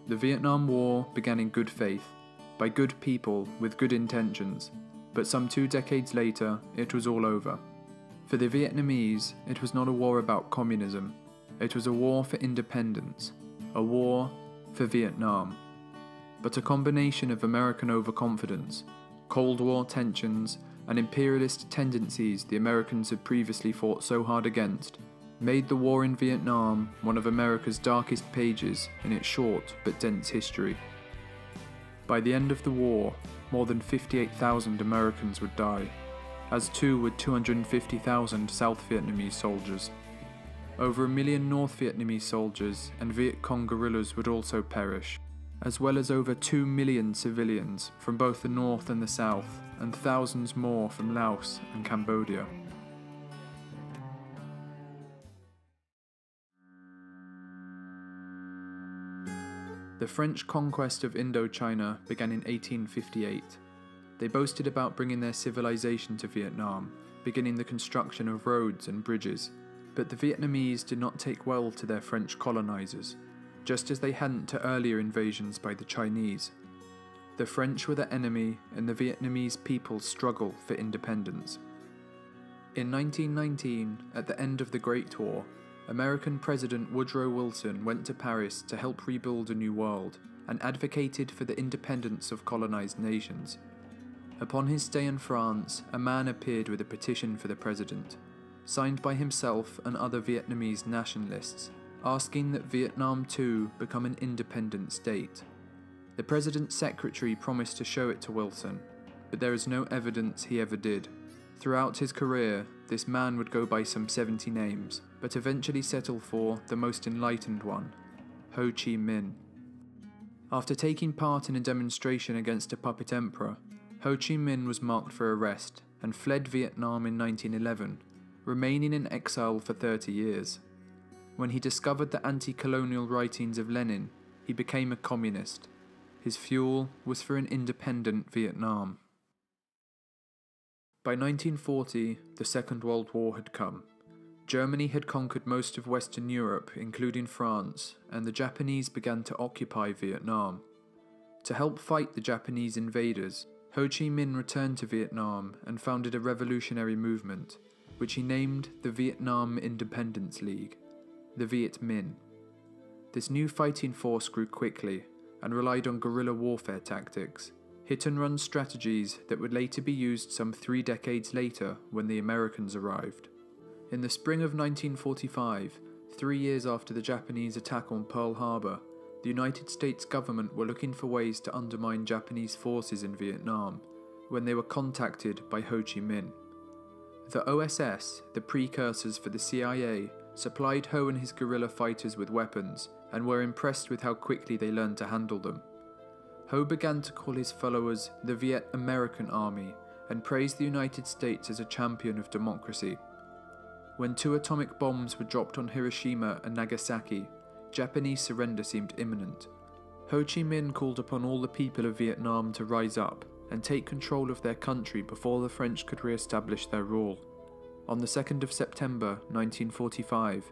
The Vietnam War began in good faith, by good people with good intentions, but some 2 decades later, it was all over. For the Vietnamese, it was not a war about communism, it was a war for independence, a war for Vietnam. But a combination of American overconfidence, Cold War tensions, and imperialist tendencies the Americans had previously fought so hard against, made the war in Vietnam one of America's darkest pages in its short but dense history. By the end of the war, more than 58,000 Americans would die, as too would 250,000 South Vietnamese soldiers. Over 1 million North Vietnamese soldiers and Viet Cong guerrillas would also perish, as well as over 2 million civilians from both the North and the South, and thousands more from Laos and Cambodia. The French conquest of Indochina began in 1858. They boasted about bringing their civilization to Vietnam, beginning the construction of roads and bridges. But the Vietnamese did not take well to their French colonizers, just as they hadn't to earlier invasions by the Chinese. The French were the enemy, and the Vietnamese people's struggle for independence. In 1919, at the end of the Great War, American President Woodrow Wilson went to Paris to help rebuild a new world and advocated for the independence of colonized nations. Upon his stay in France, a man appeared with a petition for the president, signed by himself and other Vietnamese nationalists, asking that Vietnam too become an independent state. The president's secretary promised to show it to Wilson, but there is no evidence he ever did. Throughout his career, this man would go by some 70 names, but eventually settle for the most enlightened one, Ho Chi Minh. After taking part in a demonstration against a puppet emperor, Ho Chi Minh was marked for arrest and fled Vietnam in 1911, remaining in exile for 30 years. When he discovered the anti-colonial writings of Lenin, he became a communist. His fuel was for an independent Vietnam. By 1940, the Second World War had come. Germany had conquered most of Western Europe, including France, and the Japanese began to occupy Vietnam. To help fight the Japanese invaders, Ho Chi Minh returned to Vietnam and founded a revolutionary movement, which he named the Vietnam Independence League, the Viet Minh. This new fighting force grew quickly and relied on guerrilla warfare tactics, hit-and-run strategies that would later be used some 3 decades later when the Americans arrived. In the spring of 1945, 3 years after the Japanese attack on Pearl Harbor, the United States government were looking for ways to undermine Japanese forces in Vietnam when they were contacted by Ho Chi Minh. The OSS, the precursors for the CIA, supplied Ho and his guerrilla fighters with weapons and were impressed with how quickly they learned to handle them. Ho began to call his followers the Viet American Army and praised the United States as a champion of democracy. When 2 atomic bombs were dropped on Hiroshima and Nagasaki, Japanese surrender seemed imminent. Ho Chi Minh called upon all the people of Vietnam to rise up and take control of their country before the French could re-establish their rule. On the 2nd of September 1945,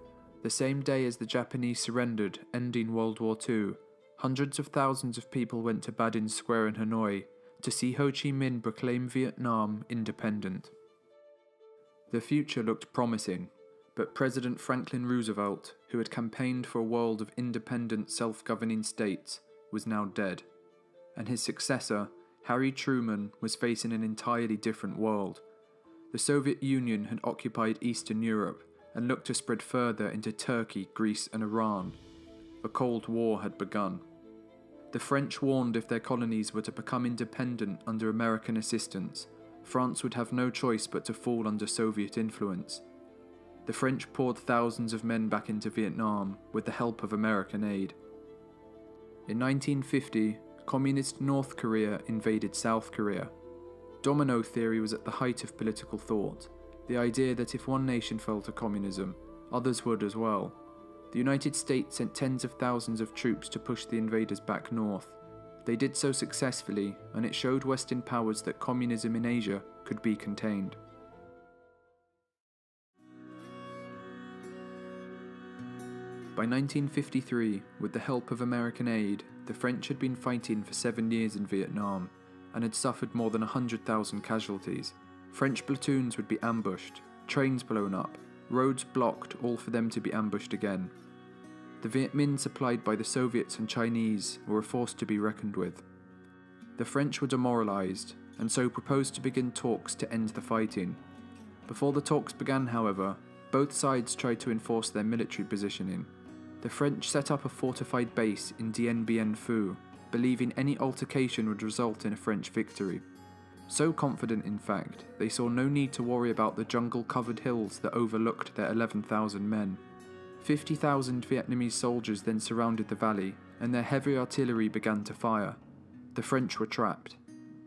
the same day as the Japanese surrendered, ending World War II, hundreds of thousands of people went to Ba Dinh Square in Hanoi to see Ho Chi Minh proclaim Vietnam independent. The future looked promising, but President Franklin Roosevelt, who had campaigned for a world of independent self-governing states, was now dead, and his successor, Harry Truman, was facing an entirely different world. The Soviet Union had occupied Eastern Europe and looked to spread further into Turkey, Greece and Iran. The Cold War had begun. The French warned if their colonies were to become independent under American assistance, France would have no choice but to fall under Soviet influence. the French poured thousands of men back into Vietnam with the help of American aid. In 1950, Communist North Korea invaded South Korea. Domino theory was at the height of political thought, the idea that if one nation fell to communism, others would as well. The United States sent tens of thousands of troops to push the invaders back north. They did so successfully, and it showed Western powers that communism in Asia could be contained. By 1953, with the help of American aid, the French had been fighting for 7 years in Vietnam and had suffered more than 100,000 casualties. French platoons would be ambushed, trains blown up, roads blocked, all for them to be ambushed again. The Viet Minh supplied by the Soviets and Chinese were a force to be reckoned with. The French were demoralised, and so proposed to begin talks to end the fighting. Before the talks began, however, both sides tried to enforce their military positioning. The French set up a fortified base in Dien Bien Phu, believing any altercation would result in a French victory. So confident, in fact, they saw no need to worry about the jungle-covered hills that overlooked their 11,000 men. 50,000 Vietnamese soldiers then surrounded the valley, and their heavy artillery began to fire. The French were trapped.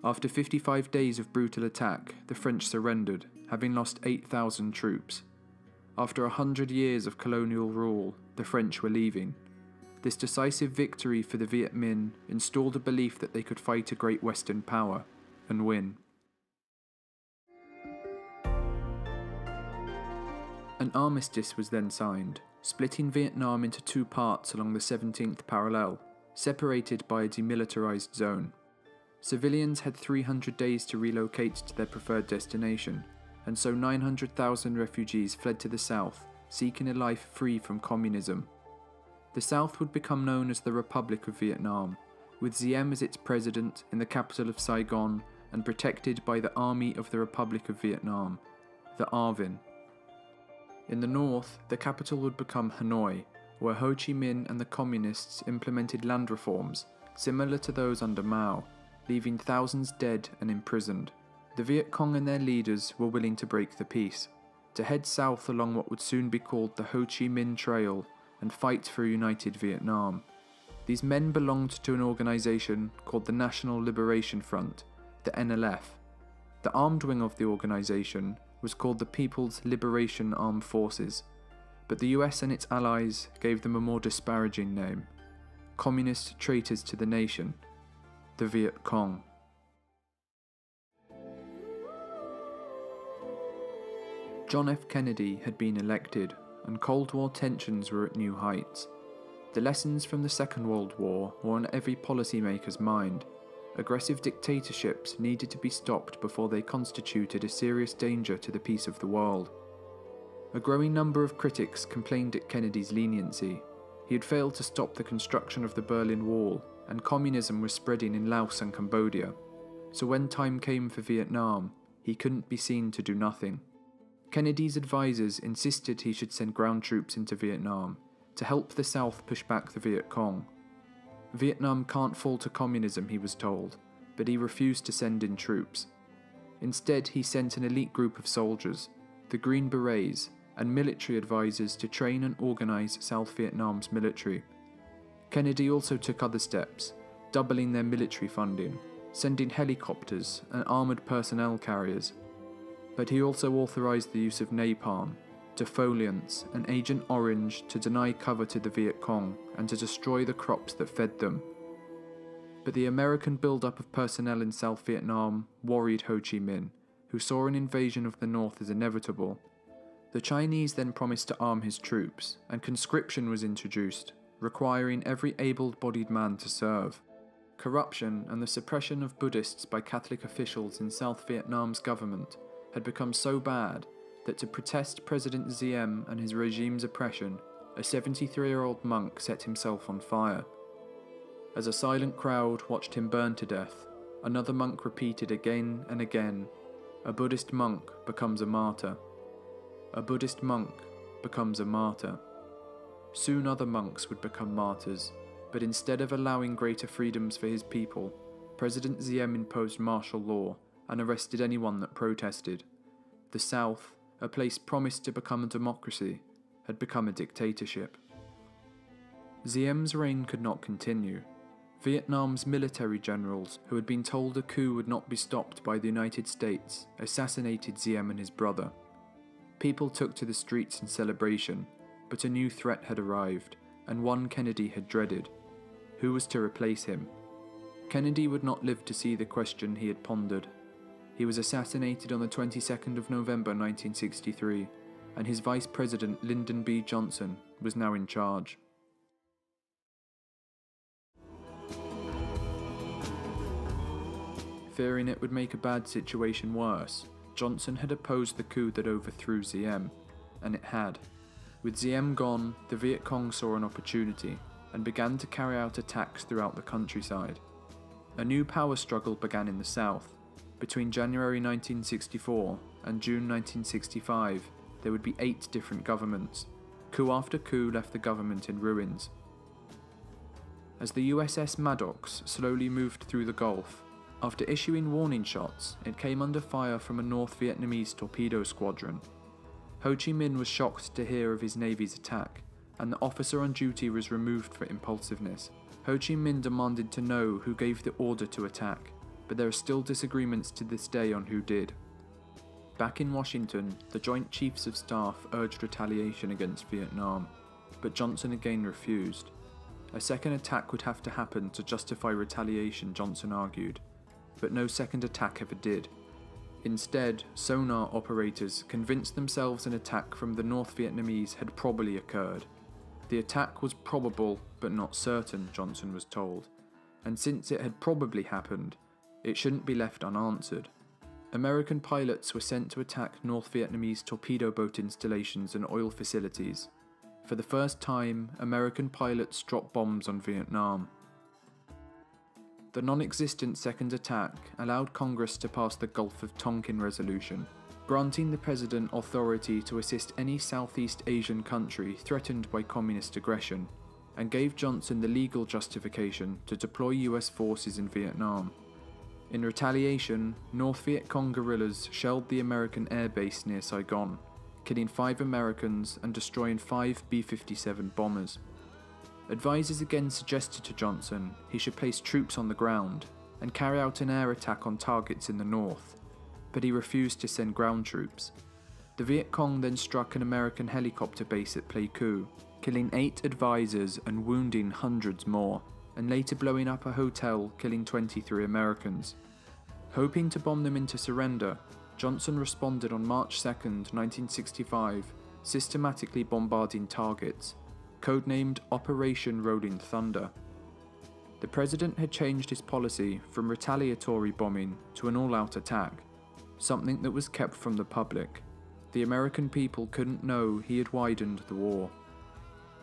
After 55 days of brutal attack, the French surrendered, having lost 8,000 troops. After 100 years of colonial rule, the French were leaving. This decisive victory for the Viet Minh installed a belief that they could fight a great Western power and win. An armistice was then signed, splitting Vietnam into two parts along the 17th parallel, separated by a demilitarized zone. Civilians had 300 days to relocate to their preferred destination, and so 900,000 refugees fled to the south, seeking a life free from communism. The South would become known as the Republic of Vietnam, with Diem as its president in the capital of Saigon and protected by the Army of the Republic of Vietnam, the ARVN. In the north, the capital would become Hanoi, where Ho Chi Minh and the Communists implemented land reforms, similar to those under Mao, leaving thousands dead and imprisoned. The Viet Cong and their leaders were willing to break the peace, to head south along what would soon be called the Ho Chi Minh Trail and fight for a united Vietnam. These men belonged to an organisation called the National Liberation Front, the NLF. The armed wing of the organisation was called the People's Liberation Armed Forces, but the US and its allies gave them a more disparaging name: Communist Traitors to the Nation, the Viet Cong. John F. Kennedy had been elected, and Cold War tensions were at new heights. The lessons from the Second World War were on every policymaker's mind. Aggressive dictatorships needed to be stopped before they constituted a serious danger to the peace of the world. A growing number of critics complained at Kennedy's leniency. He had failed to stop the construction of the Berlin Wall, and communism was spreading in Laos and Cambodia. So when time came for Vietnam, he couldn't be seen to do nothing. Kennedy's advisors insisted he should send ground troops into Vietnam to help the South push back the Viet Cong. Vietnam can't fall to communism, he was told, but he refused to send in troops. Instead, he sent an elite group of soldiers, the Green Berets, and military advisors to train and organize South Vietnam's military. Kennedy also took other steps, doubling their military funding, sending helicopters and armoured personnel carriers. But he also authorized the use of napalm, defoliants, and Agent Orange to deny cover to the Viet Cong and to destroy the crops that fed them. But the American build-up of personnel in South Vietnam worried Ho Chi Minh, who saw an invasion of the North as inevitable. The Chinese then promised to arm his troops, and conscription was introduced, requiring every able-bodied man to serve. Corruption and the suppression of Buddhists by Catholic officials in South Vietnam's government had become so bad that to protest President Diem and his regime's oppression, a 73-year-old monk set himself on fire. As a silent crowd watched him burn to death, another monk repeated again and again, "A Buddhist monk becomes a martyr. A Buddhist monk becomes a martyr." Soon other monks would become martyrs, but instead of allowing greater freedoms for his people, President Diem imposed martial law and arrested anyone that protested. The South, a place promised to become a democracy, had become a dictatorship. Diem's reign could not continue. Vietnam's military generals, who had been told a coup would not be stopped by the United States, assassinated Diem and his brother. People took to the streets in celebration, but a new threat had arrived, and one Kennedy had dreaded. Who was to replace him? Kennedy would not live to see the question he had pondered. He was assassinated on the 22nd of November 1963, and his Vice President Lyndon B. Johnson was now in charge. Fearing it would make a bad situation worse, Johnson had opposed the coup that overthrew Diem, and it had. With Diem gone, the Viet Cong saw an opportunity, and began to carry out attacks throughout the countryside. A new power struggle began in the south. Between January 1964 and June 1965, there would be 8 different governments. Coup after coup left the government in ruins. As the USS Maddox slowly moved through the Gulf, after issuing warning shots, it came under fire from a North Vietnamese torpedo squadron. Ho Chi Minh was shocked to hear of his Navy's attack, and the officer on duty was removed for impulsiveness. Ho Chi Minh demanded to know who gave the order to attack, but there are still disagreements to this day on who did. Back in Washington, the Joint Chiefs of Staff urged retaliation against Vietnam, but Johnson again refused. A second attack would have to happen to justify retaliation, Johnson argued, but no second attack ever did. Instead, sonar operators convinced themselves an attack from the North Vietnamese had probably occurred. The attack was probable but not certain, Johnson was told, and since it had probably happened, it shouldn't be left unanswered. American pilots were sent to attack North Vietnamese torpedo boat installations and oil facilities. For the first time, American pilots dropped bombs on Vietnam. The non-existent second attack allowed Congress to pass the Gulf of Tonkin Resolution, granting the President authority to assist any Southeast Asian country threatened by communist aggression, and gave Johnson the legal justification to deploy US forces in Vietnam. In retaliation, North Viet Cong guerrillas shelled the American air base near Saigon, killing 5 Americans and destroying 5 B-57 bombers. Advisors again suggested to Johnson he should place troops on the ground and carry out an air attack on targets in the north, but he refused to send ground troops. The Viet Cong then struck an American helicopter base at Pleiku, killing 8 advisors and wounding hundreds more, and later blowing up a hotel, killing 23 Americans. Hoping to bomb them into surrender, Johnson responded on March 2, 1965, systematically bombarding targets, codenamed Operation Rolling Thunder. The president had changed his policy from retaliatory bombing to an all-out attack, something that was kept from the public. The American people couldn't know he had widened the war.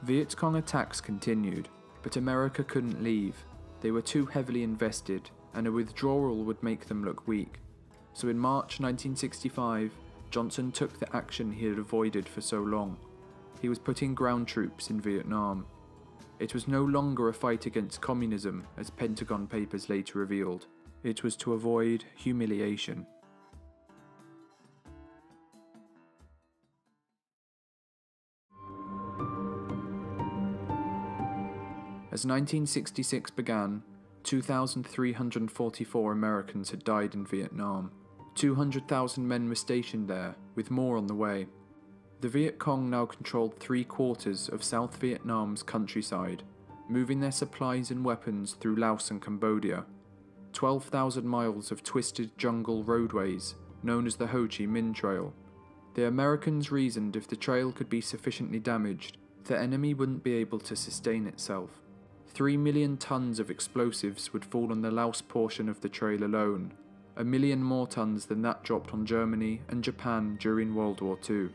Viet Cong attacks continued, but America couldn't leave. They were too heavily invested, and a withdrawal would make them look weak. So in March 1965, Johnson took the action he had avoided for so long. He was putting ground troops in Vietnam. It was no longer a fight against communism, as Pentagon papers later revealed. It was to avoid humiliation. As 1966 began, 2,344 Americans had died in Vietnam. 200,000 men were stationed there, with more on the way. The Viet Cong now controlled 3/4 of South Vietnam's countryside, moving their supplies and weapons through Laos and Cambodia. 12,000 miles of twisted jungle roadways, known as the Ho Chi Minh Trail. The Americans reasoned if the trail could be sufficiently damaged, the enemy wouldn't be able to sustain itself. 3 million tons of explosives would fall on the Laos portion of the trail alone, 1 million more tons than that dropped on Germany and Japan during World War II.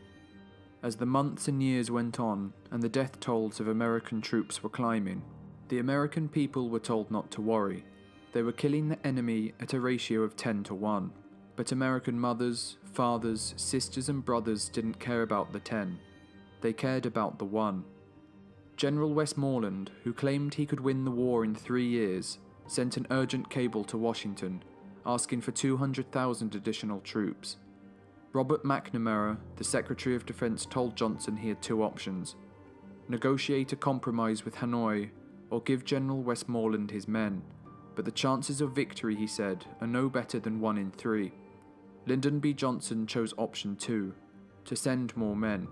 As the months and years went on, and the death tolls of American troops were climbing, the American people were told not to worry. They were killing the enemy at a ratio of 10 to 1, but American mothers, fathers, sisters and brothers didn't care about the 10. They cared about the 1. General Westmoreland, who claimed he could win the war in 3 years, sent an urgent cable to Washington, asking for 200,000 additional troops. Robert McNamara, the Secretary of Defense, told Johnson he had two options: negotiate a compromise with Hanoi or give General Westmoreland his men, but the chances of victory, he said, are no better than 1 in 3. Lyndon B. Johnson chose option 2, to send more men.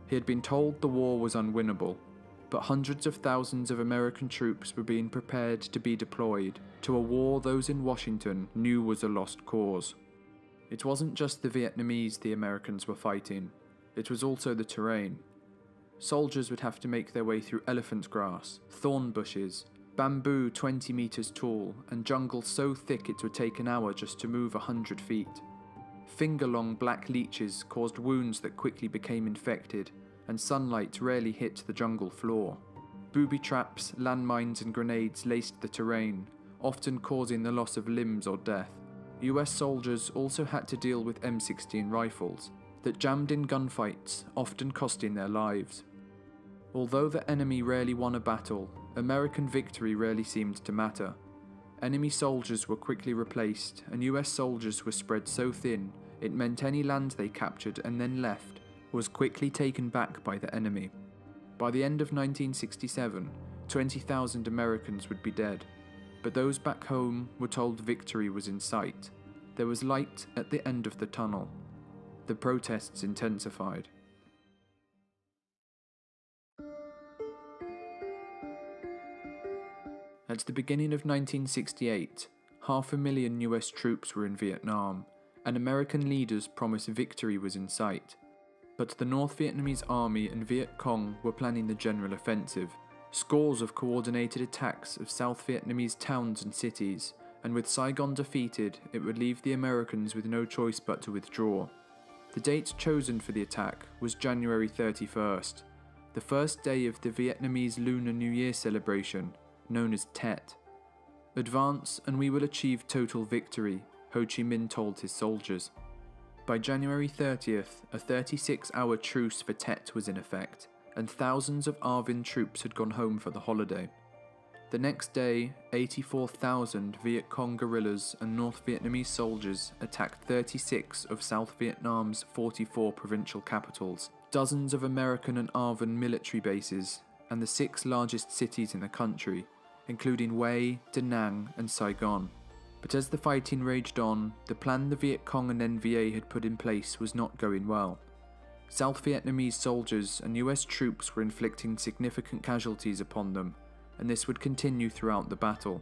He had been told the war was unwinnable, but hundreds of thousands of American troops were being prepared to be deployed to a war those in Washington knew was a lost cause. It wasn't just the Vietnamese the Americans were fighting, it was also the terrain. Soldiers would have to make their way through elephant grass, thorn bushes, bamboo 20 meters tall, and jungle so thick it would take an hour just to move 100 feet. Finger-long black leeches caused wounds that quickly became infected, and sunlight rarely hit the jungle floor. Booby traps, landmines and grenades laced the terrain, often causing the loss of limbs or death. US soldiers also had to deal with M16 rifles that jammed in gunfights, often costing their lives. Although the enemy rarely won a battle, American victory rarely seemed to matter. Enemy soldiers were quickly replaced, and US soldiers were spread so thin it meant any land they captured and then left was quickly taken back by the enemy. By the end of 1967, 20,000 Americans would be dead, but those back home were told victory was in sight. There was light at the end of the tunnel. The protests intensified. At the beginning of 1968, 500,000 US troops were in Vietnam, and American leaders promised victory was in sight. But the North Vietnamese Army and Viet Cong were planning the general offensive. Scores of coordinated attacks of South Vietnamese towns and cities, and with Saigon defeated, it would leave the Americans with no choice but to withdraw. The date chosen for the attack was January 31st, the first day of the Vietnamese Lunar New Year celebration, known as Tet. Advance and we will achieve total victory, Ho Chi Minh told his soldiers. By January 30th, a 36-hour truce for Tet was in effect, and thousands of ARVN troops had gone home for the holiday. The next day, 84,000 Viet Cong guerrillas and North Vietnamese soldiers attacked 36 of South Vietnam's 44 provincial capitals, dozens of American and ARVN military bases, and the 6 largest cities in the country, including Hue, Da Nang and Saigon. But as the fighting raged on, the plan the Viet Cong and NVA had put in place was not going well. South Vietnamese soldiers and US troops were inflicting significant casualties upon them, and this would continue throughout the battle.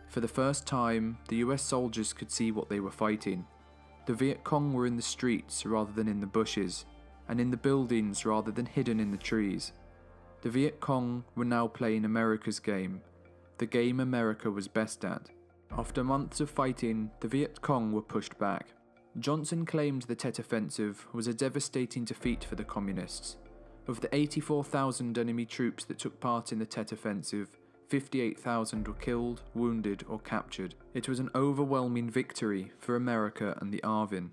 For the first time, the US soldiers could see what they were fighting. The Viet Cong were in the streets rather than in the bushes, and in the buildings rather than hidden in the trees. The Viet Cong were now playing America's game, the game America was best at. After months of fighting, the Viet Cong were pushed back. Johnson claimed the Tet Offensive was a devastating defeat for the Communists. Of the 84,000 enemy troops that took part in the Tet Offensive, 58,000 were killed, wounded or captured. It was an overwhelming victory for America and the ARVN.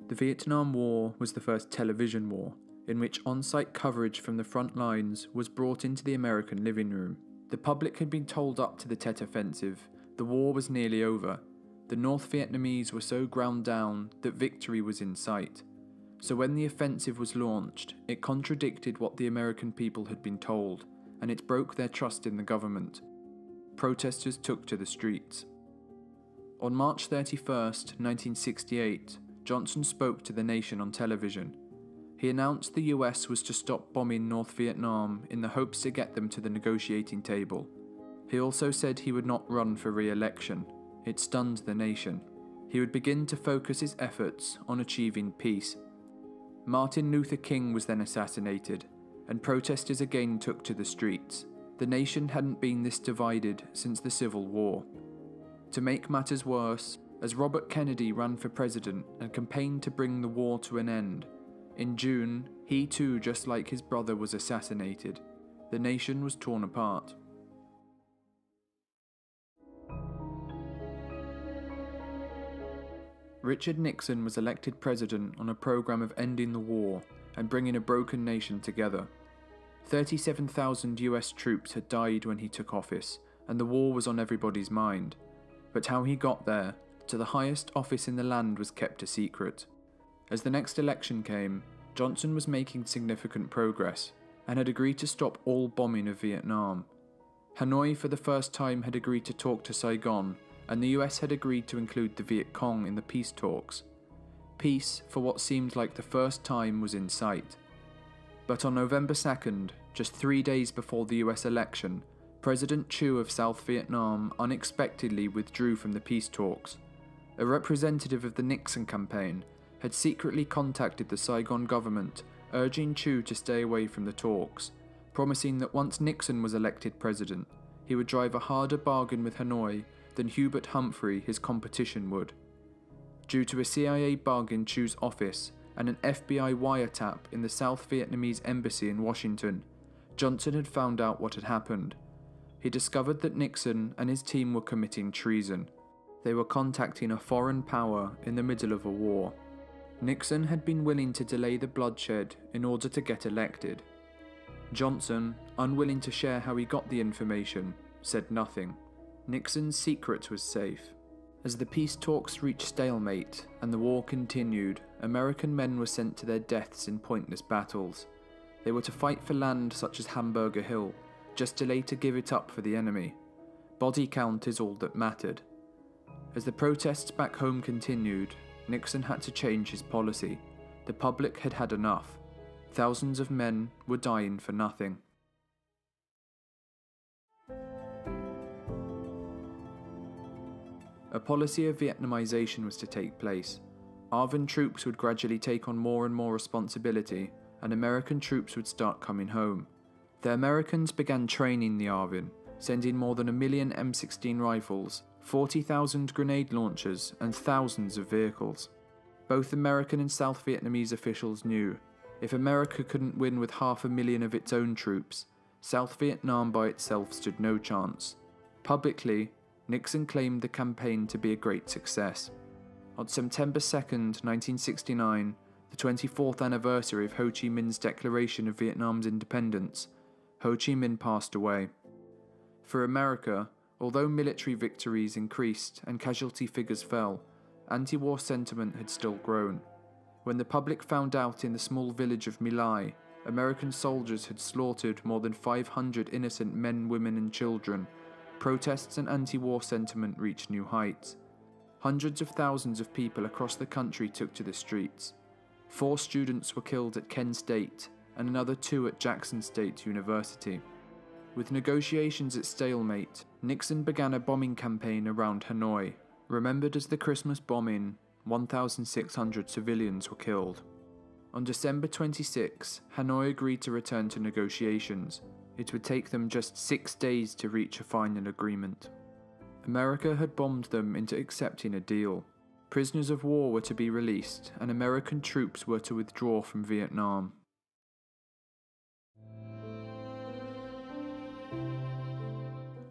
The Vietnam War was the first television war, in which on-site coverage from the front lines was brought into the American living room. The public had been told up to the Tet Offensive the war was nearly over. The North Vietnamese were so ground down that victory was in sight. So when the offensive was launched, it contradicted what the American people had been told, and it broke their trust in the government. Protesters took to the streets. On March 31st, 1968, Johnson spoke to the nation on television. He announced the US was to stop bombing North Vietnam in the hopes to get them to the negotiating table. He also said he would not run for re-election. It stunned the nation. He would begin to focus his efforts on achieving peace. Martin Luther King was then assassinated, and protesters again took to the streets. The nation hadn't been this divided since the Civil War. To make matters worse, as Robert Kennedy ran for president and campaigned to bring the war to an end, in June, he too, just like his brother, was assassinated. The nation was torn apart. Richard Nixon was elected president on a program of ending the war and bringing a broken nation together. 37,000 US troops had died when he took office, and the war was on everybody's mind. but how he got there, to the highest office in the land, was kept a secret. As the next election came, Johnson was making significant progress, and had agreed to stop all bombing of Vietnam. Hanoi for the first time had agreed to talk to Saigon, and the US had agreed to include the Viet Cong in the peace talks. Peace, for what seemed like the first time, was in sight. But on November 2nd, just 3 days before the US election, President Thieu of South Vietnam unexpectedly withdrew from the peace talks. A representative of the Nixon campaign had secretly contacted the Saigon government, urging Thieu to stay away from the talks, promising that once Nixon was elected president, he would drive a harder bargain with Hanoi than Hubert Humphrey, his competition, would. Due to a CIA bug in Thieu's office and an FBI wiretap in the South Vietnamese embassy in Washington, Johnson had found out what had happened. He discovered that Nixon and his team were committing treason. They were contacting a foreign power in the middle of a war. Nixon had been willing to delay the bloodshed in order to get elected. Johnson, unwilling to share how he got the information, said nothing. Nixon's secret was safe. As the peace talks reached stalemate and the war continued, American men were sent to their deaths in pointless battles. They were to fight for land such as Hamburger Hill, just to later give it up for the enemy. Body count is all that mattered. As the protests back home continued, Nixon had to change his policy. The public had had enough. Thousands of men were dying for nothing. A policy of Vietnamization was to take place. ARVN troops would gradually take on more and more responsibility, and American troops would start coming home. The Americans began training the ARVN, sending more than 1 million M16 rifles, 40,000 grenade launchers, and thousands of vehicles. Both American and South Vietnamese officials knew, if America couldn't win with 500,000 of its own troops, South Vietnam by itself stood no chance. Publicly, Nixon claimed the campaign to be a great success. On September 2nd, 1969, the 24th anniversary of Ho Chi Minh's declaration of Vietnam's independence, Ho Chi Minh passed away. For America, although military victories increased and casualty figures fell, anti-war sentiment had still grown. When the public found out in the small village of My Lai, American soldiers had slaughtered more than 500 innocent men, women and children, protests and anti-war sentiment reached new heights. Hundreds of thousands of people across the country took to the streets. 4 students were killed at Kent State and another 2 at Jackson State University. With negotiations at stalemate, Nixon began a bombing campaign around Hanoi. Remembered as the Christmas bombing, 1,600 civilians were killed. On December 26, Hanoi agreed to return to negotiations. It would take them just 6 days to reach a final agreement. America had bombed them into accepting a deal. Prisoners of war were to be released, and American troops were to withdraw from Vietnam.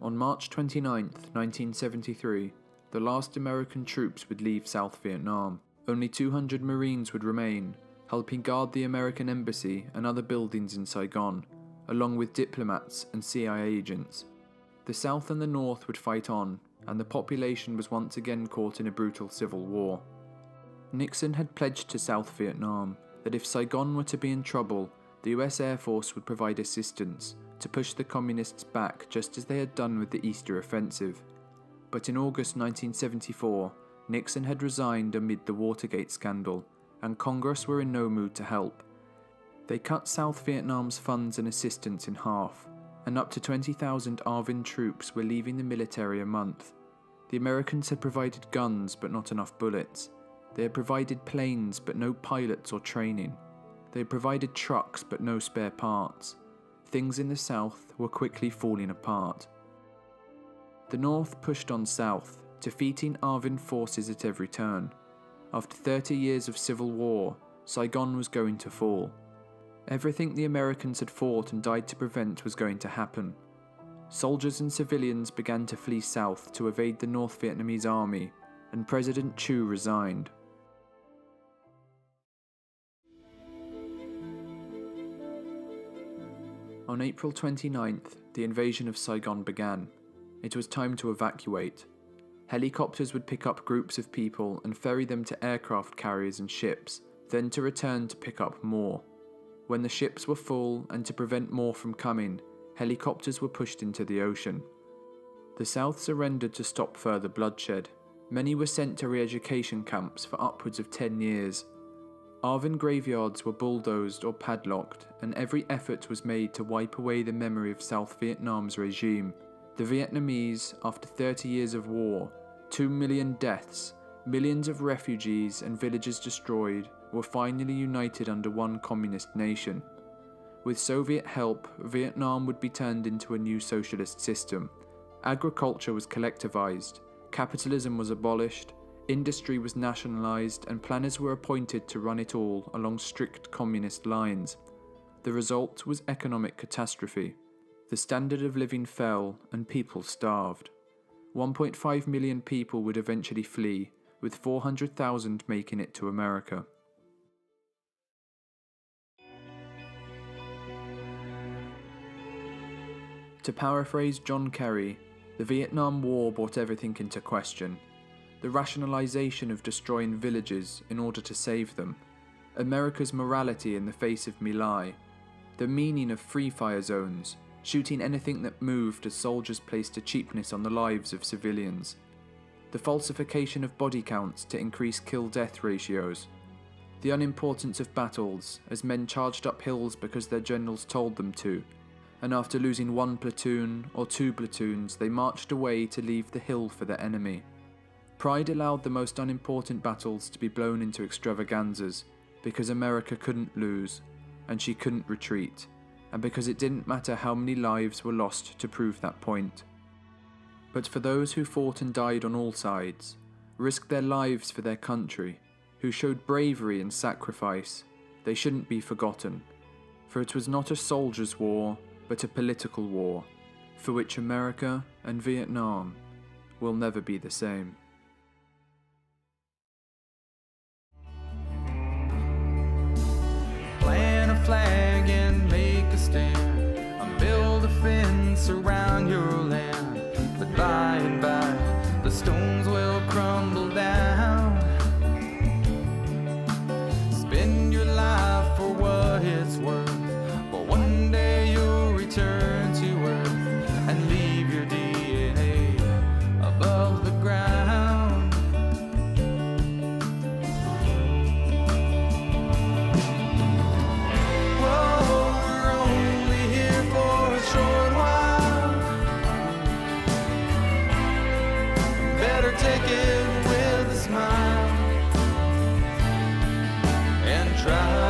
On March 29, 1973, the last American troops would leave South Vietnam. Only 200 Marines would remain, helping guard the American embassy and other buildings in Saigon, along with diplomats and CIA agents. The South and the North would fight on, and the population was once again caught in a brutal civil war. Nixon had pledged to South Vietnam that if Saigon were to be in trouble, the US Air Force would provide assistance to push the communists back just as they had done with the Easter Offensive. But in August 1974, Nixon had resigned amid the Watergate scandal, and Congress were in no mood to help. They cut South Vietnam's funds and assistance in half, and up to 20,000 ARVN troops were leaving the military a month. The Americans had provided guns but not enough bullets. They had provided planes but no pilots or training. They had provided trucks but no spare parts. Things in the South were quickly falling apart. The North pushed on south, defeating ARVN forces at every turn. After 30 years of civil war, Saigon was going to fall. Everything the Americans had fought and died to prevent was going to happen. Soldiers and civilians began to flee south to evade the North Vietnamese army, and President Thieu resigned. On April 29th, the invasion of Saigon began. It was time to evacuate. Helicopters would pick up groups of people and ferry them to aircraft carriers and ships, then to return to pick up more. When the ships were full, and to prevent more from coming, helicopters were pushed into the ocean. The South surrendered to stop further bloodshed. Many were sent to re-education camps for upwards of 10 years. Arvin graveyards were bulldozed or padlocked, and every effort was made to wipe away the memory of South Vietnam's regime. The Vietnamese, after 30 years of war, 2 million deaths, millions of refugees and villages destroyed, were finally united under one communist nation. With Soviet help, Vietnam would be turned into a new socialist system. Agriculture was collectivized, capitalism was abolished, industry was nationalized, and planners were appointed to run it all along strict communist lines. The result was economic catastrophe. The standard of living fell and people starved. 1.5 million people would eventually flee, with 400,000 making it to America. To paraphrase John Kerry, the Vietnam War brought everything into question. The rationalization of destroying villages in order to save them, America's morality in the face of My Lai, the meaning of free fire zones, shooting anything that moved as soldiers placed a cheapness on the lives of civilians, the falsification of body counts to increase kill-death ratios, the unimportance of battles as men charged up hills because their generals told them to, and after losing 1 platoon or 2 platoons they marched away to leave the hill for the enemy. Pride allowed the most unimportant battles to be blown into extravaganzas because America couldn't lose, and she couldn't retreat, and because it didn't matter how many lives were lost to prove that point. But for those who fought and died on all sides, risked their lives for their country, who showed bravery and sacrifice, they shouldn't be forgotten, for it was not a soldier's war, but a political war, for which America and Vietnam will never be the same. Plant a flag and make a stand, and build a fence around your land, but by and by the stones will crumble down. Spend your life for what it's worth, but one day you'll return to earth and leave your DNA above the ground. Whoa, we're only here for a short while. Better take it with a smile and try